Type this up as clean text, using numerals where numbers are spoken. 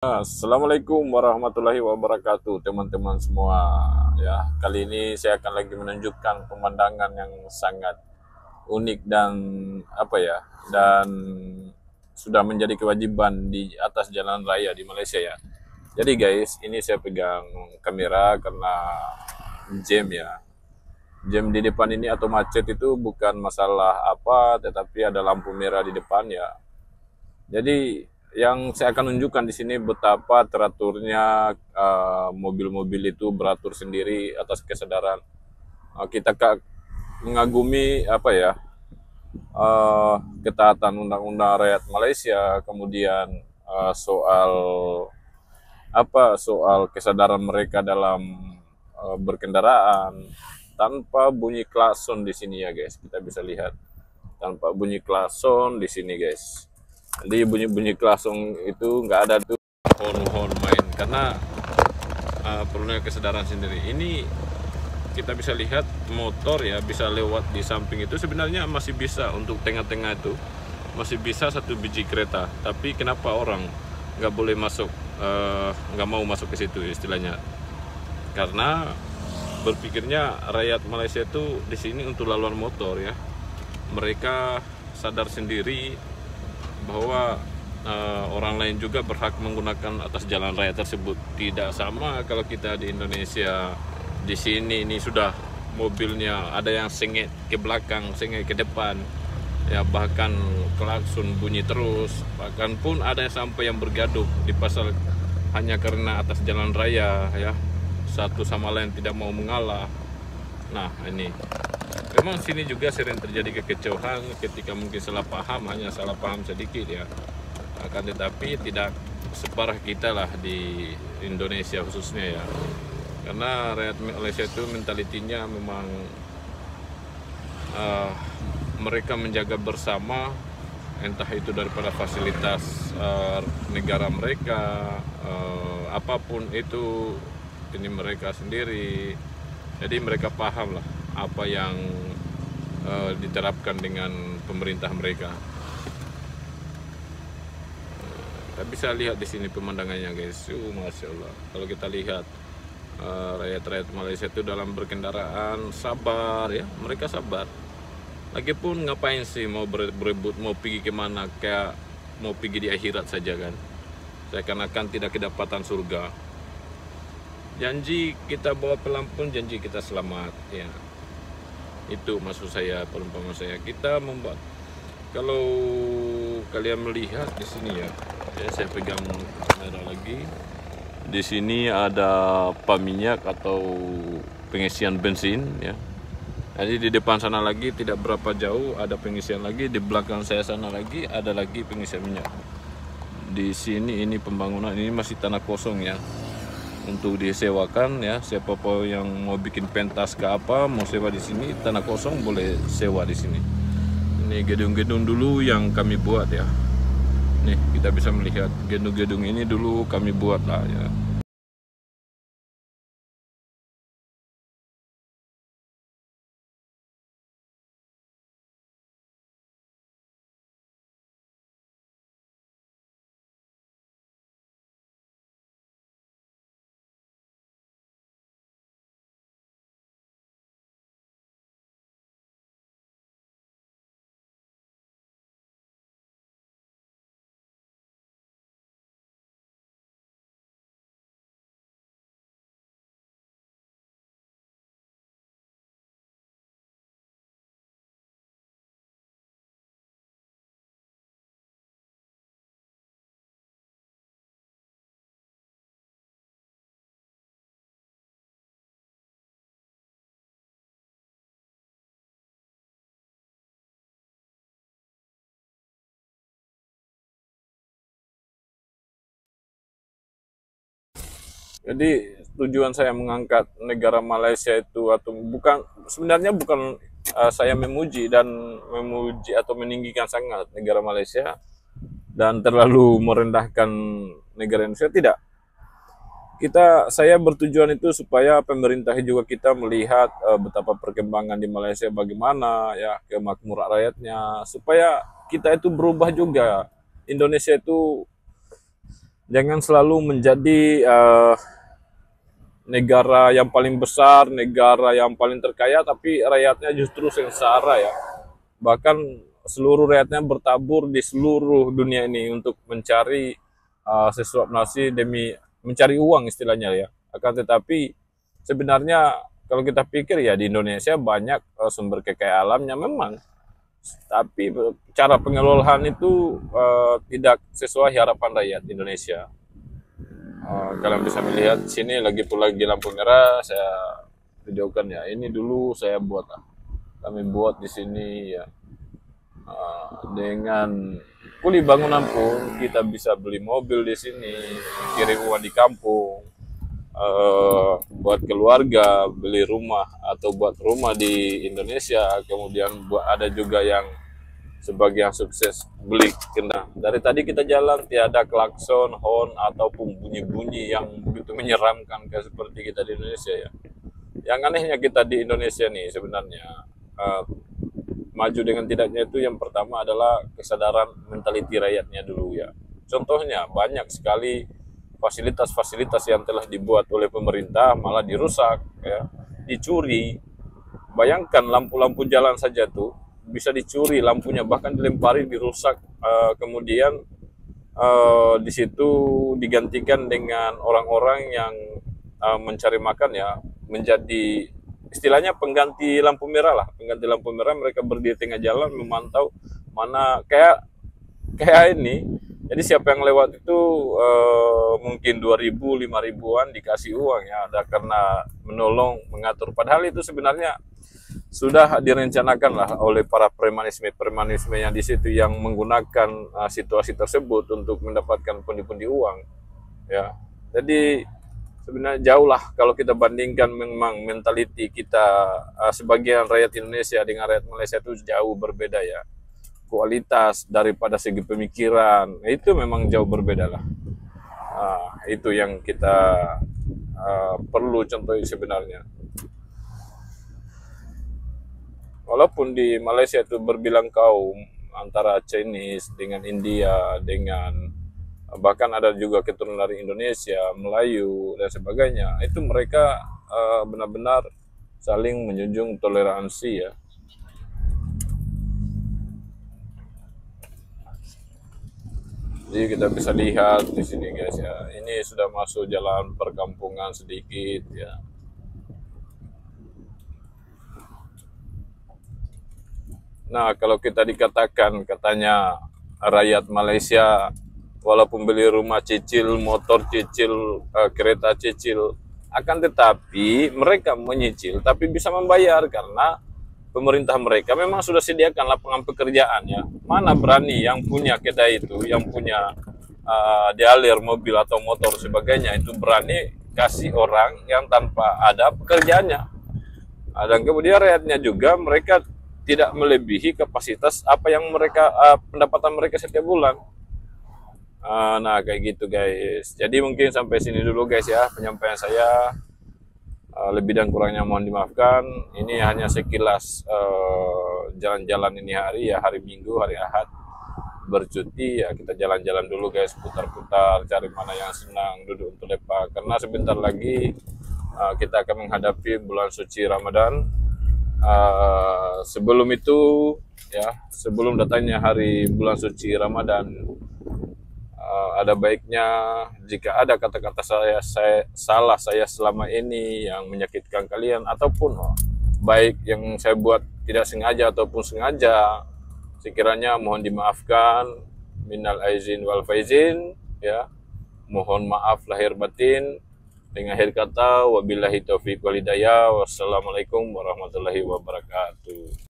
Assalamualaikum warahmatullahi wabarakatuh, teman-teman semua. Ya, kali ini saya akan lagi menunjukkan pemandangan yang sangat unik dan apa ya, dan sudah menjadi kewajiban di atas jalan raya di Malaysia ya. Jadi guys, ini saya pegang kamera karena jam ya. Jam di depan ini atau macet itu bukan masalah apa, tetapi ada lampu merah di depan ya. Jadi yang saya akan tunjukkan di sini betapa teraturnya mobil-mobil itu beratur sendiri atas kesadaran. Kita mengagumi apa ya, ketaatan undang-undang rakyat Malaysia, kemudian soal soal kesadaran mereka dalam berkendaraan tanpa bunyi klakson di sini ya guys. Kita bisa lihat tanpa bunyi klakson di sini guys. Jadi bunyi-bunyi klakson itu nggak ada tuh horn-horn main karena perlunya kesadaran sendiri. Ini kita bisa lihat motor ya bisa lewat di samping itu, sebenarnya masih bisa untuk tengah-tengah itu masih bisa satu biji kereta, tapi kenapa orang nggak boleh masuk, nggak mau masuk ke situ istilahnya, karena berpikirnya rakyat Malaysia itu di sini untuk laluan motor ya, mereka sadar sendiri bahwa orang lain juga berhak menggunakan atas jalan raya tersebut. Tidak sama kalau kita di Indonesia. Di sini ini sudah mobilnya ada yang sengit ke belakang, sengit ke depan, ya bahkan klakson bunyi terus. Bahkan pun ada yang sampai yang bergaduh di pasal hanya karena atas jalan raya ya, satu sama lain tidak mau mengalah. Nah ini memang sini juga sering terjadi kekecewaan ketika mungkin salah paham, hanya salah paham sedikit ya. Akan tetapi tidak separah kita lah di Indonesia khususnya ya. Karena rakyat Malaysia itu mentalitinya memang mereka menjaga bersama, entah itu daripada fasilitas negara mereka, apapun itu, ini mereka sendiri. Jadi mereka paham lah apa yang diterapkan dengan pemerintah mereka. Kita bisa lihat di sini pemandangannya guys. Masya Allah. Kalau kita lihat rakyat-rakyat Malaysia itu dalam berkendaraan sabar ya, mereka sabar. Lagipun ngapain sih mau berebut, mau pergi kemana, kayak mau pergi di akhirat saja kan. Seakan-akan tidak kedapatan surga. Janji kita bawa pelan pun janji kita selamat ya. Itu maksud saya, perumpamaan saya. Kita membuat, kalau kalian melihat di sini ya, saya pegang kamera lagi. Di sini ada pam minyak atau pengisian bensin ya. Jadi di depan sana lagi tidak berapa jauh ada pengisian lagi, di belakang saya sana lagi ada lagi pengisian minyak. Di sini ini pembangunan, ini masih tanah kosong ya, untuk disewakan ya. Siapa yang mau bikin pentas ke apa, mau sewa di sini, tanah kosong boleh sewa di sini. Ini gedung-gedung dulu yang kami buat ya. Nih kita bisa melihat gedung-gedung ini dulu kami buat lah ya. Jadi tujuan saya mengangkat negara Malaysia itu, atau bukan, sebenarnya bukan saya memuji atau meninggikan sangat negara Malaysia dan terlalu merendahkan negara Indonesia, tidak. Saya bertujuan itu supaya pemerintah juga kita melihat betapa perkembangan di Malaysia bagaimana ya, kemakmuran rakyatnya, supaya kita itu berubah juga. Indonesia itu Jangan selalu menjadi negara yang paling besar, negara yang paling terkaya, tapi rakyatnya justru sengsara ya. Bahkan seluruh rakyatnya bertabur di seluruh dunia ini untuk mencari sesuap nasi demi mencari uang istilahnya ya. Akan tetapi sebenarnya kalau kita pikir ya di Indonesia banyak sumber kekayaan alamnya memang, tapi cara pengelolaan itu tidak sesuai harapan rakyat Indonesia. Kalian bisa melihat sini lagi pula lagi lampu merah, saya videokan ya. Ini dulu saya buat, kami buat di sini ya. Dengan kuli bangunan pun kita bisa beli mobil di sini, kirim uang di kampung, buat keluarga, beli rumah atau buat rumah di Indonesia. Kemudian ada juga yang sebagian sukses beli kendaraan. Dari tadi kita jalan tiada klakson, horn ataupun bunyi-bunyi yang begitu menyeramkan kayak seperti kita di Indonesia ya. Yang anehnya kita di Indonesia nih sebenarnya maju dengan tidaknya itu yang pertama adalah kesadaran mentaliti rakyatnya dulu ya. Contohnya banyak sekali fasilitas-fasilitas yang telah dibuat oleh pemerintah malah dirusak ya, dicuri. Bayangkan lampu-lampu jalan saja tuh bisa dicuri lampunya, bahkan dilempari, dirusak, kemudian di situ digantikan dengan orang-orang yang mencari makan ya, menjadi istilahnya pengganti lampu merah lah, pengganti lampu merah. Mereka berdiri tengah jalan memantau mana kayak ini. Jadi siapa yang lewat itu mungkin 2.000, 5.000-an dikasih uang ya, ada karena menolong mengatur. Padahal itu sebenarnya sudah direncanakan lah oleh para premanisme yang di situ yang menggunakan situasi tersebut untuk mendapatkan pundi-pundi uang ya. Jadi sebenarnya jauh lah kalau kita bandingkan, memang mentaliti kita sebagian rakyat Indonesia dengan rakyat Malaysia itu jauh berbeda ya. Kualitas daripada segi pemikiran itu memang jauh berbeda lah. Itu yang kita perlu contoh sebenarnya. Walaupun di Malaysia itu berbilang kaum antara Chinese dengan India, dengan bahkan ada juga keturunan dari Indonesia, Melayu dan sebagainya, itu mereka benar-benar saling menjunjung toleransi ya. Jadi kita bisa lihat di sini guys ya, ini sudah masuk jalan perkampungan sedikit ya. Nah, kalau kita dikatakan katanya rakyat Malaysia walaupun beli rumah cicil, motor cicil, kereta cicil, akan tetapi mereka menyicil tapi bisa membayar karena pemerintah mereka memang sudah sediakan lapangan pekerjaan ya. Mana berani yang punya kedai itu, yang punya dialir mobil atau motor sebagainya itu berani kasih orang yang tanpa ada pekerjaannya. Dan kemudian rakyatnya juga mereka tidak melebihi kapasitas apa yang mereka pendapatan mereka setiap bulan. Nah kayak gitu guys. Jadi mungkin sampai sini dulu guys ya penyampaian saya. Lebih dan kurangnya mohon dimaafkan. Ini hanya sekilas jalan-jalan ini hari ya, hari Minggu, hari Ahad bercuti ya, kita jalan-jalan dulu guys, putar-putar, cari mana yang senang, duduk untuk lepak. Karena sebentar lagi kita akan menghadapi bulan suci Ramadan. Sebelum itu ya, sebelum datangnya hari bulan suci Ramadan, ada baiknya jika ada kata-kata saya selama ini yang menyakitkan kalian, ataupun baik yang saya buat tidak sengaja ataupun sengaja, sekiranya mohon dimaafkan. Minal aizin wal faizin ya, mohon maaf lahir batin. Dengan akhir kata wabillahi taufiq wal hidayah, wassalamualaikum warahmatullahi wabarakatuh.